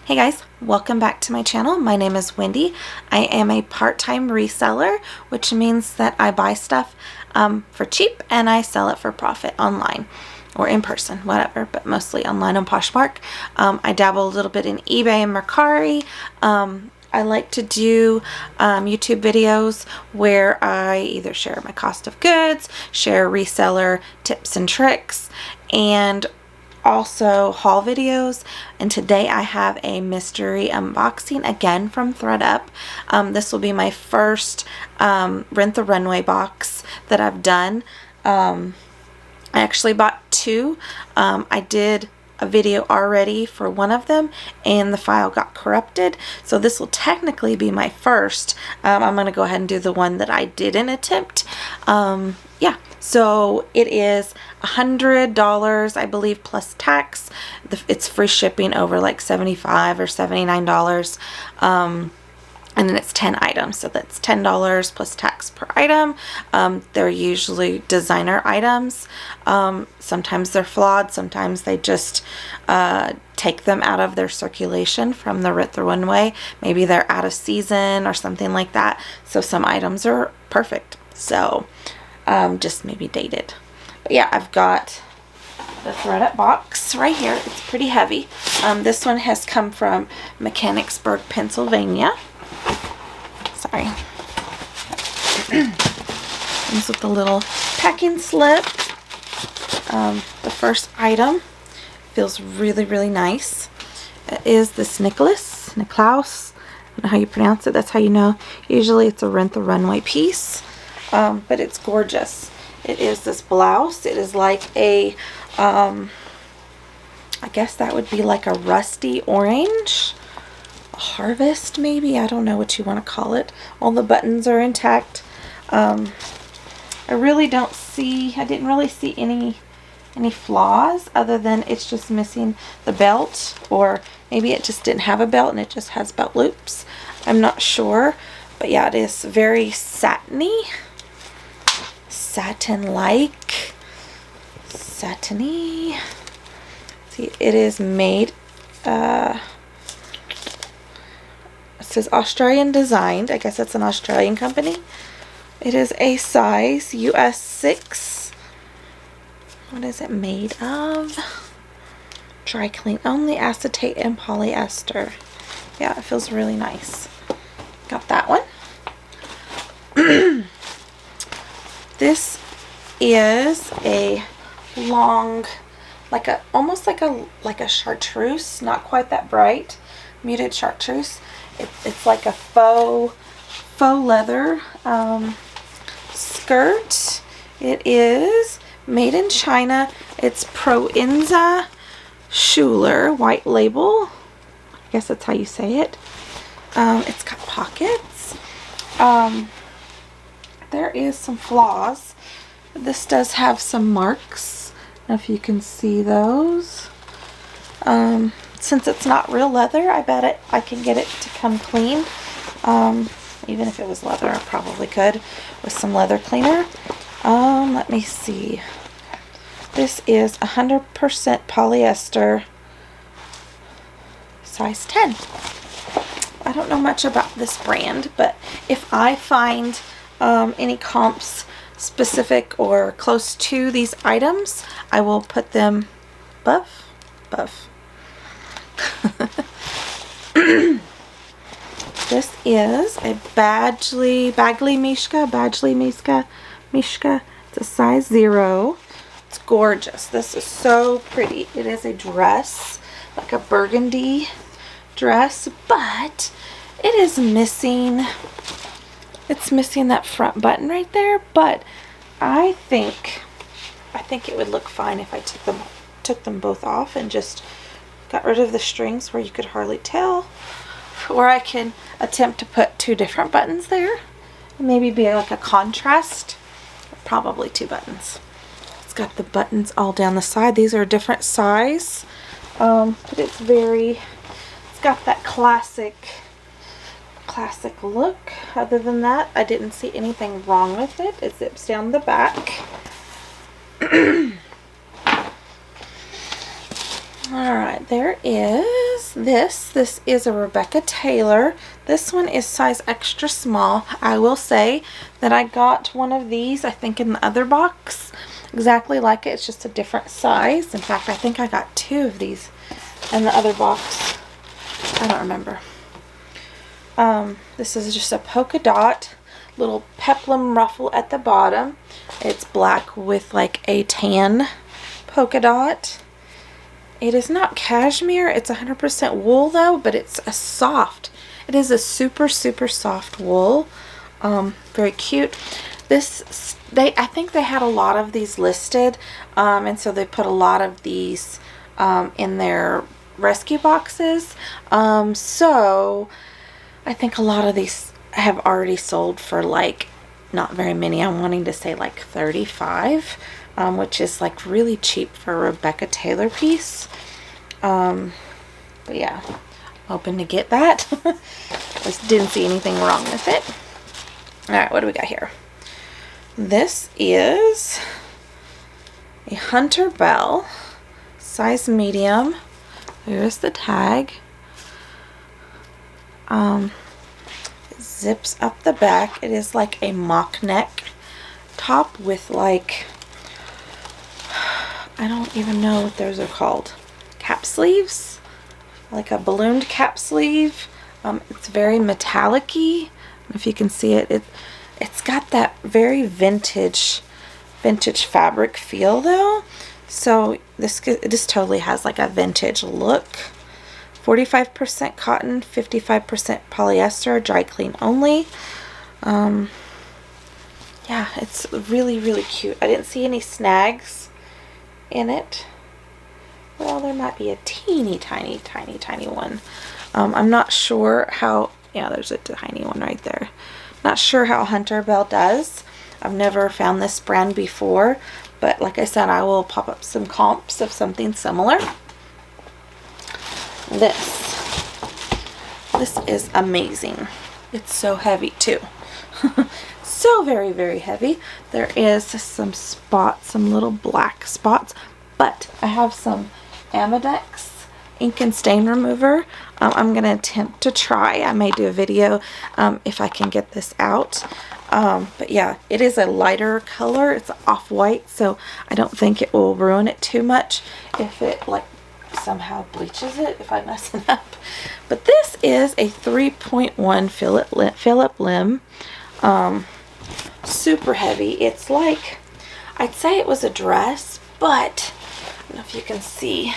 Hey guys, welcome back to my channel. My name is Wendy. I am a part-time reseller, which means that I buy stuff for cheap and I sell it for profit online or in person, whatever, but mostly online on Poshmark. I dabble a little bit in eBay and Mercari. I like to do YouTube videos where I either share my cost of goods, share reseller tips and tricks, and also haul videos. And today I have a mystery unboxing again from ThredUP. This will be my first Rent the Runway box that I've done. I actually bought two. I did a video already for one of them and the file got corrupted, so this will technically be my first. I'm gonna go ahead and do the one that I didn't attempt. Yeah, so it is $100, I believe, plus tax. It's free shipping over like $75 or $79. And then it's 10 items, so that's $10 plus tax per item. They're usually designer items. Sometimes they're flawed, sometimes they just take them out of their circulation from the Rent the Runway. Maybe they're out of season or something like that. So some items are perfect, so just maybe dated. But yeah, I've got the ThredUP box right here. It's pretty heavy. This one has come from Mechanicsburg, Pennsylvania. Sorry. Comes with a little packing slip. The first item feels really, really nice. It is this Niklaus. I don't know how you pronounce it. That's how you know. Usually it's a Rent the Runway piece, but it's gorgeous. It is this blouse. It is like a, I guess that would be like a rusty orange. Harvest, maybe, I don't know what you want to call it. All the buttons are intact. I didn't really see any flaws, other than it's just missing the belt, or maybe it just didn't have a belt and it just has belt loops. I'm not sure, but yeah, it is very satiny, satin-like, satiny. See, it is made it says Australian designed. I guess it's an Australian company. It is a size US 6. What is it made of? Dry clean only, acetate and polyester. Yeah, it feels really nice. Got that one. This is a long, almost like a chartreuse, not quite that bright, muted chartreuse. It's like a faux leather skirt. It is made in China. It's Proenza Schuler white label. I guess that's how you say it. It's got pockets. There is some flaws. This does have some marks. I don't know if you can see those. Since it's not real leather, I bet I can get it to come clean. Even if it was leather, I probably could with some leather cleaner. Let me see. This is 100% polyester, size 10. I don't know much about this brand, but if I find any comps specific or close to these items, I will put them above. This is a Bagley Mishka. It's a size 0. It's gorgeous. This is so pretty. It is a dress, like a burgundy dress, but it is missing. It's missing that front button right there, but I think it would look fine if I took them both off and just got rid of the strings where you could hardly tell. Or I can attempt to put 2 different buttons there. Maybe be like a contrast. Probably 2 buttons. It's got the buttons all down the side. These are a different size. But it's got that classic look. Other than that, I didn't see anything wrong with it. It zips down the back. Alright, there is This is a Rebecca Taylor. This one is size extra small. I will say that I got one of these, I think, in the other box. Exactly like it. It's just a different size. In fact, I think I got 2 of these in the other box. I don't remember. This is just a polka dot little peplum ruffle at the bottom. It's black with like a tan polka dot. It is not cashmere. It's 100% wool though, but it's a soft. It is a super soft wool. Very cute. I think they had a lot of these listed, and so they put a lot of these in their rescue boxes. So I think a lot of these have already sold for like not very many. I'm wanting to say like 35, which is like really cheap for a Rebecca Taylor piece. But yeah, I'm hoping to get that. Just didn't see anything wrong with it. Alright, what do we got here? This is a Hunter Bell, size medium. There's the tag. It zips up the back. It is like a mock neck top with like, I don't even know what those are called. Cap sleeves, like a ballooned cap sleeve. It's very metallic-y. I don't know if you can see it. It's got that very vintage fabric feel though. So this totally has like a vintage look. 45% cotton, 55% polyester, dry clean only. Yeah, it's really cute. I didn't see any snags in it. Well, there might be a teeny tiny one. I'm not sure how, yeah, there's a tiny one right there. Not sure how Hunter Bell does. I've never found this brand before, but like I said, I will pop up some comps of something similar. This is amazing. It's so heavy too. So very heavy. There is some spots, some little black spots, but I have some Amedex ink and stain remover. I'm going to attempt to try. I may do a video if I can get this out. But yeah, it is a lighter color. It's off-white, so I don't think it will ruin it too much if it like somehow bleaches it if I mess it up. But this is a 3.1 Phillip Lim. Super heavy. It's like, I'd say it was a dress, but I don't know if you can see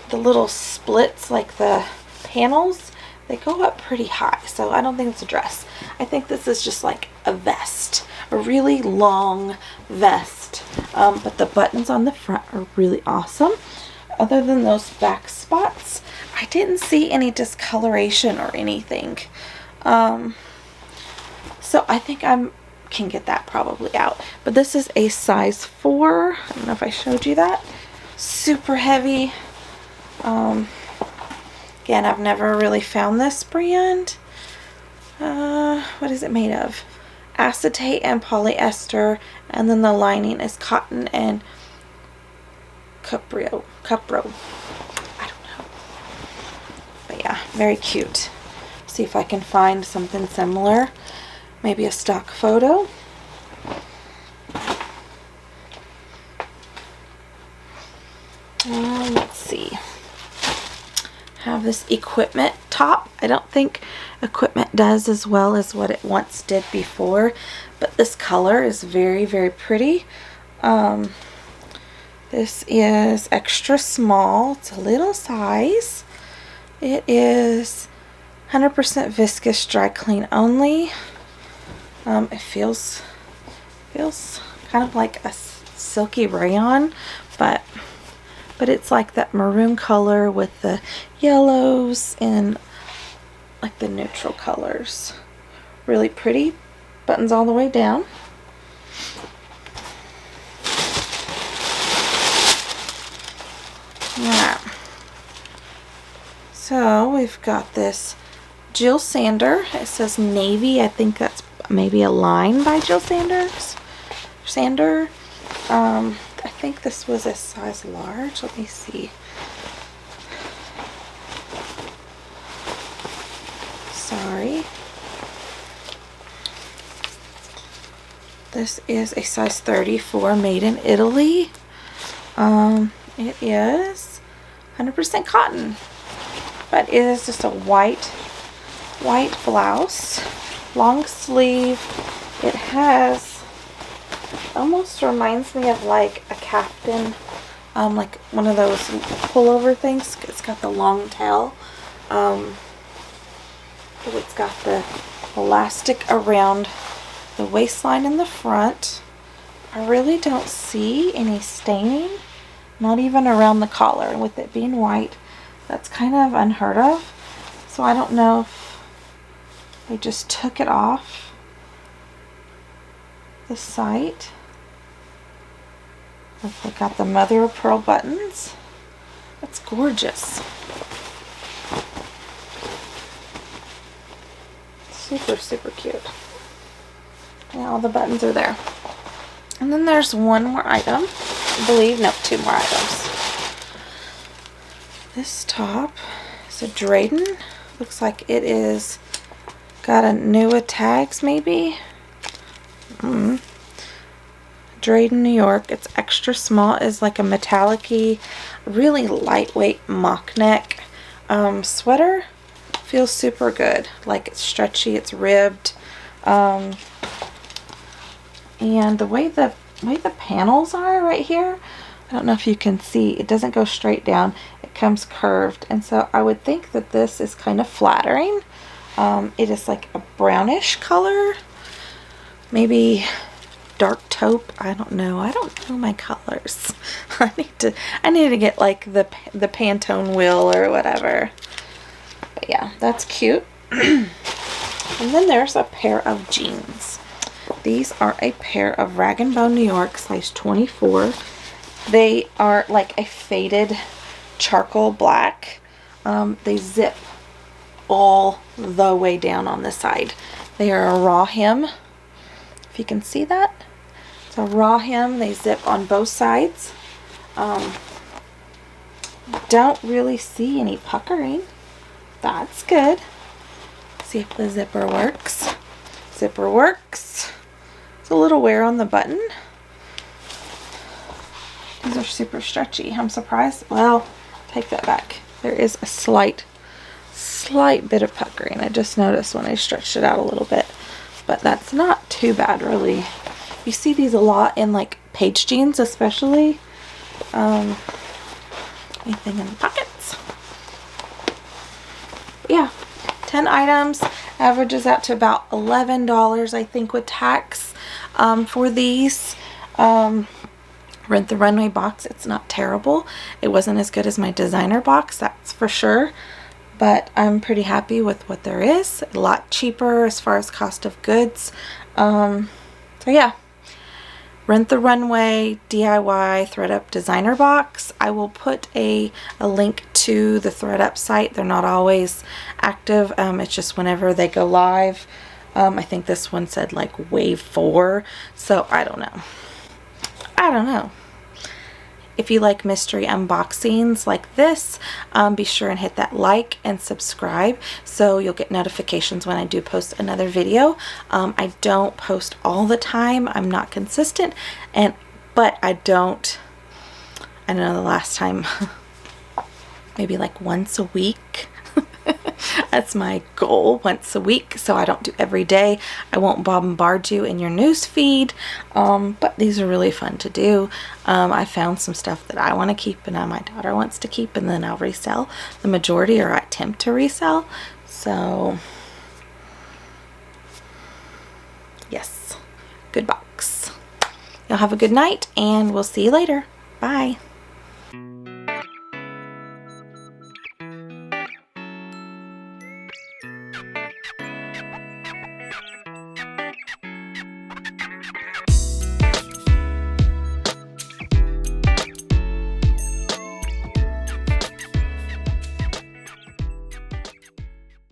the little splits, like the panels, they go up pretty high, so I don't think it's a dress. I think this is just like a vest, a really long vest, but the buttons on the front are really awesome. Other than those back spots, I didn't see any discoloration or anything. So I think I can get that probably out. But this is a size 4. I don't know if I showed you that. Super heavy. Again, I've never really found this brand. What is it made of? Acetate and polyester, and then the lining is cotton and cupro. I don't know. But yeah, very cute. See if I can find something similar. Maybe a stock photo. Let's see. Have this equipment top. I don't think equipment does as well as what it once did before, but this color is very pretty. This is extra small. It's a little size. It is 100% viscous, dry clean only. It feels kind of like a silky rayon, but it's like that maroon color with the yellows and like the neutral colors. Really pretty. Buttons all the way down. Yeah. So we've got this Jill Sander. It says navy. I think that's maybe a line by Jill Sander. I think this was a size large. Let me see. sorry. This is a size 34, made in Italy. It is 100% cotton, but it is just a white blouse, long sleeve. It has, almost reminds me of like a caftan, like one of those pullover things. It's got the long tail. It's got the elastic around the waistline in the front. I really don't see any staining, not even around the collar. And with it being white, that's kind of unheard of. So I don't know if they just took it off the site. Look, they got the mother of pearl buttons. That's gorgeous. Super, super cute. Yeah, all the buttons are there. And then there's one more item. I believe, no, two more items. This top is a Drayden. Looks like it is got a newer tags, maybe. Drayden, New York. It's extra small. It's like a metallic-y, really lightweight mock neck sweater. Feels super good. Like, it's stretchy, it's ribbed. And the way the panels are right here, I don't know if you can see, it doesn't go straight down, it comes curved, and so I would think that this is kind of flattering. It is like a brownish color, maybe dark taupe. I don't know my colors. I need to get like the Pantone wheel or whatever. But yeah, that's cute. And then there's a pair of jeans. These are a pair of Rag & Bone New York, size 24. They are like a faded charcoal black. They zip all the way down on the side. They are a raw hem. If you can see that. It's a raw hem. They zip on both sides. Don't really see any puckering. That's good. See if the zipper works. Zipper works. It's a little wear on the button. These are super stretchy. I'm surprised. Well, take that back. There is a slight bit of puckering. I just noticed when I stretched it out a little bit. But that's not too bad, really. You see these a lot in like page jeans, especially. Anything in the pockets. Yeah, 10 items. Averages out to about $11, I think, with tax. For these, Rent the Runway box, it's not terrible. It wasn't as good as my designer box, that's for sure. But I'm pretty happy with what there is. A lot cheaper as far as cost of goods. So yeah. Rent the Runway DIY ThredUP designer box. I will put a link to the ThredUP site. They're not always active. It's just whenever they go live. I think this one said like wave 4. So I don't know. If you like mystery unboxings like this, be sure and hit that like and subscribe so you'll get notifications when I do post another video. I don't post all the time. I'm not consistent, but I know the last time, maybe like once a week. That's my goal, once a week, so I don't do every day. I won't bombard you in your news feed, but these are really fun to do. I found some stuff that I want to keep and my daughter wants to keep, and then I'll resell. The majority, or I attempt to resell. So yes, good box. Y'all have a good night, and we'll see you later. Bye.